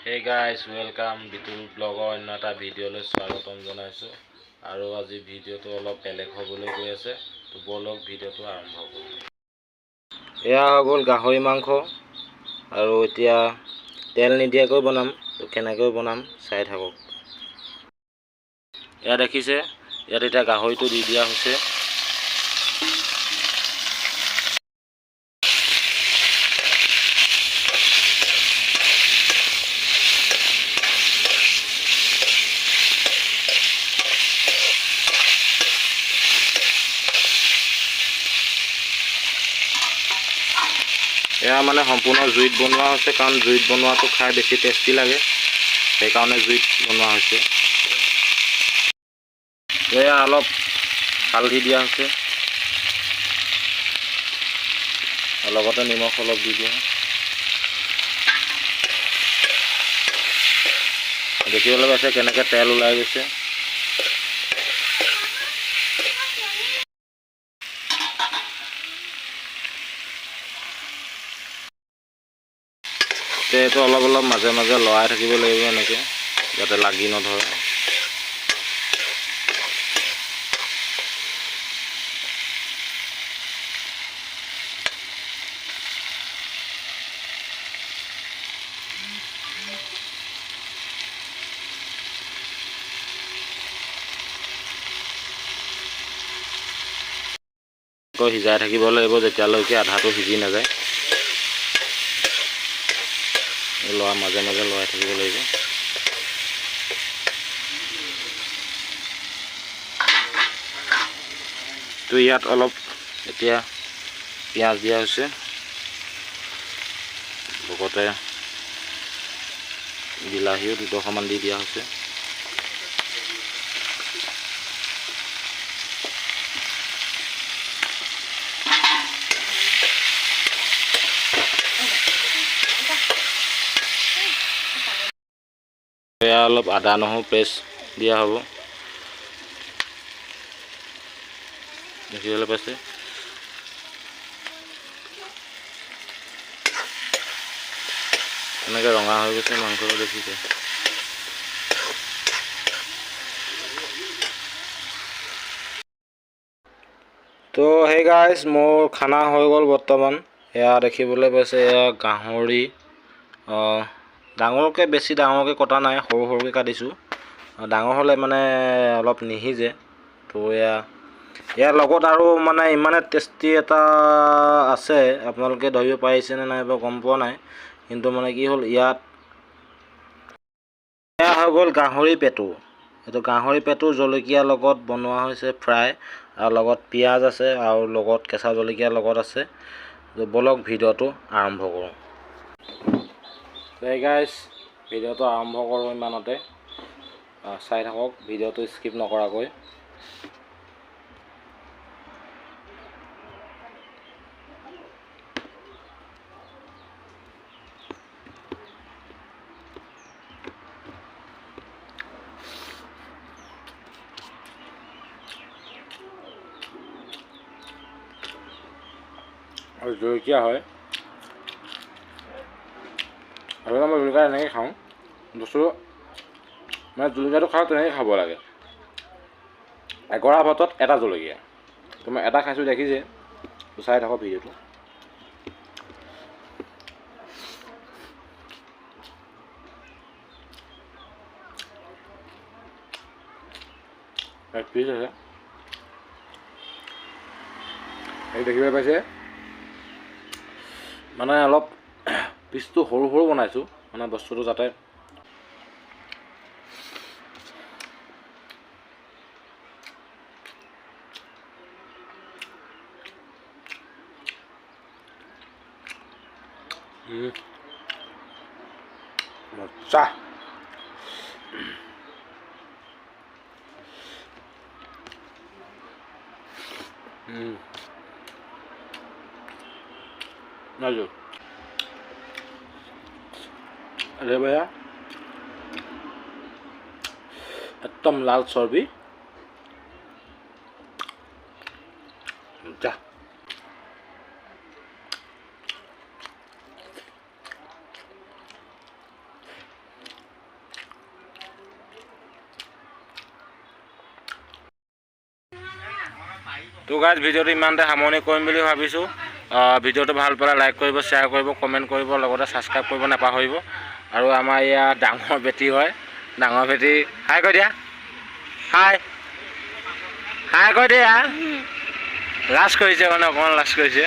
Hey guys, welcome Bitul ব্লগৰ অন্য এটা ভিডিঅ'লৈ স্বাগতম জনাইছোঁ আৰু আজি ভিডিঅ'টো অলপ বেলেগ হ'বলৈ গৈ আছে তো বলক ভিডিঅ'টো আৰম্ভ কৰোঁ। এয়া হৈ গ'ল গাহৰি মাংস আৰু এতিয়া তেল নিদিয়াকৈ বনাম তো কেনেকৈ বনাম চাই থাকক। এয়া দেখিছে ইয়াত এতিয়া গাহৰিটো দি দিয়া হৈছে। এয়া মানে সম্পূৰ্ণ জুইত বনোৱা হৈছে কাৰণ জুইত বনোৱাটো খাই বেছি টেষ্টি লাগে সেইকাৰণে জুইত বনোৱা হৈছে। এয়া অলপ হালধি দিয়া হৈছে লগতে নিমখ অলপ দি দিয়া। দেখিবলৈ পাইছে কেনেকৈ তেল ওলাই গৈছে। এইটো অলপ অলপ মাজে মাজে লৰাই থাকিব লাগিব এনেকৈ যাতে লাগি নধৰে। আকৌ সিজাই থাকিব লাগিব যেতিয়ালৈকে আধাটো সিজি নাযায়। মাজে মাজে লৰাই থাকিব লাগিব। তো ইয়াত অলপ এতিয়া পিঁয়াজ দিয়া হৈছে লগতে বিলাহীও 200মান দি দিয়া হৈছে। এয়া অলপ আদা নহৰু পেষ্ট দিয়া হ'ব। দেখিবলৈ পাইছে এনেকৈ ৰঙা হৈ গৈছে মাংসটো দেখিছে। তো সেই গাইজ মোৰ খানা হৈ গ'ল বৰ্তমান। এয়া দেখিবলৈ পাইছে এয়া গাহৰি ডাঙৰকৈ বেছি ডাঙৰকৈ কটা নাই, সৰু সৰুকৈ কাটিছোঁ। ডাঙৰ হ'লে মানে অলপ নিসিজে। তো ইয়াৰ লগত আৰু মানে ইমানে টেষ্টি এটা আছে আপোনালোকে ধৰিব পাৰিছেনে নাই বা গম পোৱা নাই, কিন্তু মানে কি হ'ল ইয়াত এয়া হৈ গ'ল গাহৰি পেটু। এইটো গাহৰি পেটু জলকীয়াৰ লগত বনোৱা হৈছে ফ্ৰাই আৰু লগত পিঁয়াজ আছে আৰু লগত কেঁচা জলকীয়াৰ লগত আছে। বলক ভিডিঅ'টো আৰম্ভ কৰোঁ। গাইজ ভিডিঅ'টো আৰম্ভ কৰোঁ ইমানতে, চাই থাকক ভিডিঅ'টো স্কিপ নকৰাকৈ। আৰু জলকীয়া হয় আৰু মই জলকীয়া এনেকৈ খাওঁ বস্তুটো মানে জলকীয়াটো খাওঁ তেনেকৈ খাব লাগে। এগৰা ভাতত এটা জলকীয়া তো মই এটা খাইছোঁ দেখিছে। চাই থাকক ভিডিঅ'টো। পিচ আছে এই দেখিবলৈ পাইছে মানে অলপ পিচটো সৰু সৰু বনাইছোঁ মানে বস্তুটো যাতে মজা। Lanjut. Ada apa ya? Hitam laut sorbi. Dah. তো গাইজ ভিডিঅ'টো ইমানতে সামৰণি কৰিম বুলি ভাবিছোঁ। ভিডিঅ'টো ভাল পালে লাইক কৰিব, শ্বেয়াৰ কৰিব, কমেণ্ট কৰিব, লগতে ছাবস্ক্ৰাইব কৰিব নাপাহৰিব। আৰু আমাৰ ইয়াত ডাঙৰ বেটি হয়, ডাঙৰ বেটি হাই কৈ দিয়া, হাই হাই কৈ দিয়া। লাজ কৰিছে মানে, অকণমান লাজ কৰিছে।